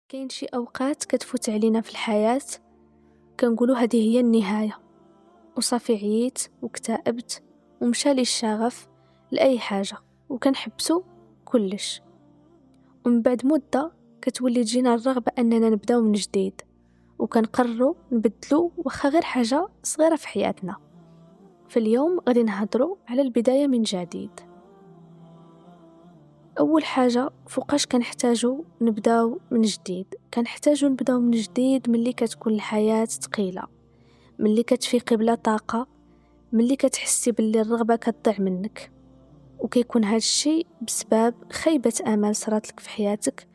كاين شي اوقات كتفوت علينا في الحياة كنقولوا هذه هي النهاية، وصافي عييت واكتئبت ومشى لي الشغف لاي حاجه وكنحبسوا كلش. ومن بعد مده كتولي تجينا الرغبه اننا نبداو من جديد، وكنقرروا نبدلوا واخا غير حاجه صغيره في حياتنا. فاليوم غادي نهضروا على البدايه من جديد. اول حاجه فوقاش كنحتاجوا نبداو من جديد؟ كنحتاجوا نبداو من جديد ملي كتكون الحياه ثقيله، ملي كتفيقي بلا طاقه، ملي كتحسي باللي الرغبه كتضيع منك. وكيكون هذا الشيء بسبب خيبه امل صراتلك في حياتك،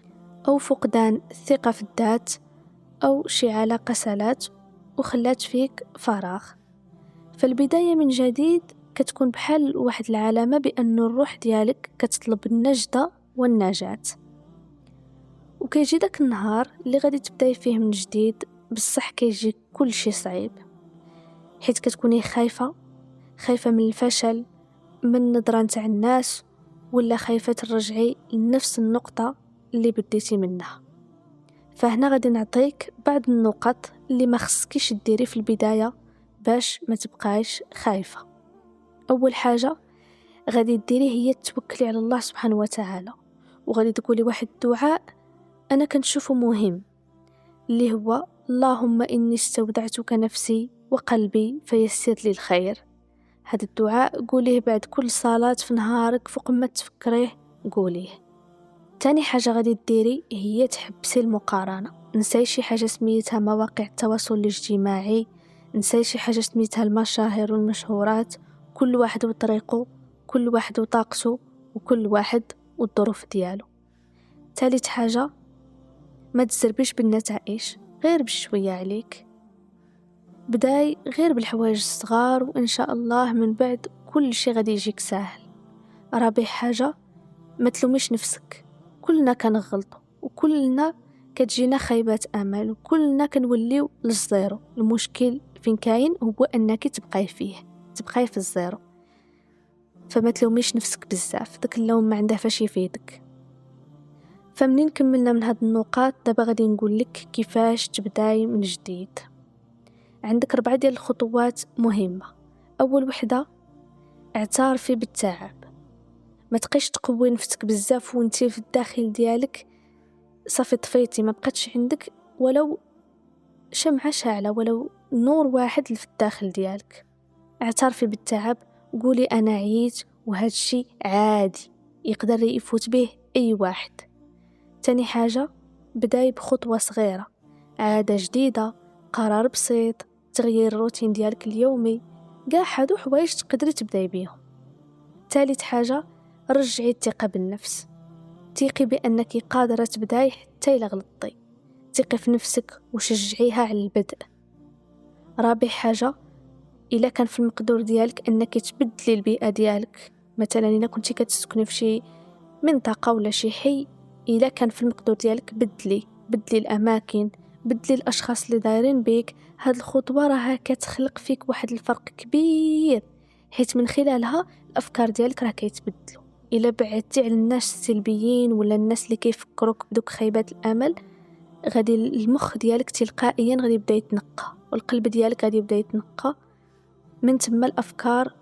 او فقدان الثقه في الذات، او شي علاقه سالات وخلات فيك فراغ. فالبدايه من جديد كتكون بحال واحد العلامه بان الروح ديالك كتطلب النجده والنجاة. وكيجي داك النهار اللي غادي تبداي فيه من جديد، بصح كيجي كل شيء صعيب، حيت كتكوني خايفه من الفشل، من نظرة نتاع الناس، ولا خايفه ترجعي لنفس النقطه اللي بديتي منها. فهنا غادي نعطيك بعض النقط اللي ما خصكيش ديري في البدايه باش ما تبقايش خايفه. اول حاجه غادي ديري هي توكلي على الله سبحانه وتعالى، وغادي تقولي واحد الدعاء انا كنشوفه مهم، اللي هو اللهم اني استودعتك نفسي وقلبي فيسر لي الخير. هذا الدعاء قوليه بعد كل صلاة في نهارك، فوق ما تفكريه قوليه. تاني حاجة غادي ديري هي تحبسي المقارنة، نساي شي حاجة سميتها مواقع التواصل الاجتماعي، نساي شي حاجة سميتها المشاهير والمشهورات. كل واحد وطريقه، كل واحد وطاقته، وكل واحد والظروف ديالو. ثالث حاجة ما تزربيش بالنتائج، غير بشوية عليك، بداي غير بالحوايج الصغار وإن شاء الله من بعد كل شيء غادي يجيك ساهل. رابع حاجة ما تلوميش نفسك، كلنا كنغلطوا وكلنا كتجينا خيبات امل وكلنا كنوليو للزيرو. المشكل فين كاين هو انك تبقاي في الزيرو. فما تلوميش نفسك بزاف، داك اللوم ما عنده فاش يفيدك. فمنين كملنا من هاد النقاط دابا غادي نقول لك كيفاش تبداي من جديد. عندك 4 ديال الخطوات مهمة. أول وحدة اعترفي بالتعب، ما تقيش تقوي نفسك بزاف وانتي في الداخل ديالك صافي طفيتي، ما بقاتش عندك ولو شمعة شاعلة، ولو نور واحد في الداخل ديالك. اعترفي بالتعب، قولي أنا عييت وهذا الشيء عادي يقدر يفوت به أي واحد. تاني حاجة بداي بخطوة صغيرة، عادة جديدة، قرار بسيط، تغيير الروتين ديالك اليومي، قاع هادو حوايج تقدري تبداي بيهم. ثالث حاجة رجعي الثقة بالنفس، ثقي بأنك قادرة تبداي حتى إلا غلطتي، ثقي في نفسك وشجعيها على البدء. رابع حاجة إلا كان في المقدور ديالك أنك تبدلي البيئة ديالك، مثلا إلا كنتي كتسكني في شي منطقة ولا شي حي، إلا كان في المقدور ديالك بدلي الأماكن، بدلي الأشخاص اللي دايرين بيك. هاد الخطوة راها كتخلق فيك واحد الفرق كبير، حيث من خلالها الأفكار ديالك راه كيتبدلوا. إلا بعدتي على الناس السلبيين ولا الناس اللي كيفكروك بدوك خيبات الأمل، غادي المخ ديالك تلقائيا غادي يبدا يتنقى، والقلب ديالك غادي يبدا يتنقى، من تما الأفكار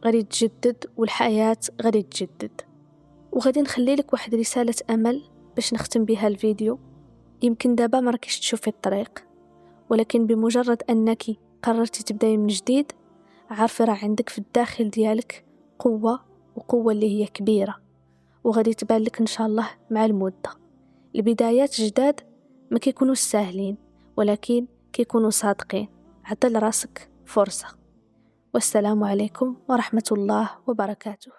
غادي تجدد والحياة غادي تجدد. وغادي نخلي لك واحد رسالة أمل باش نختم بها الفيديو. يمكن دابا ما راكيش تشوفي الطريق، ولكن بمجرد أنك قررتي تبداي من جديد، عارفة راه عندك في الداخل ديالك قوة اللي هي كبيرة، وغادي تبان لك إن شاء الله مع المدة. البدايات جداد ما كيكونوا سهلين، ولكن كيكونوا صادقين. عطي لراسك فرصة. والسلام عليكم ورحمة الله وبركاته.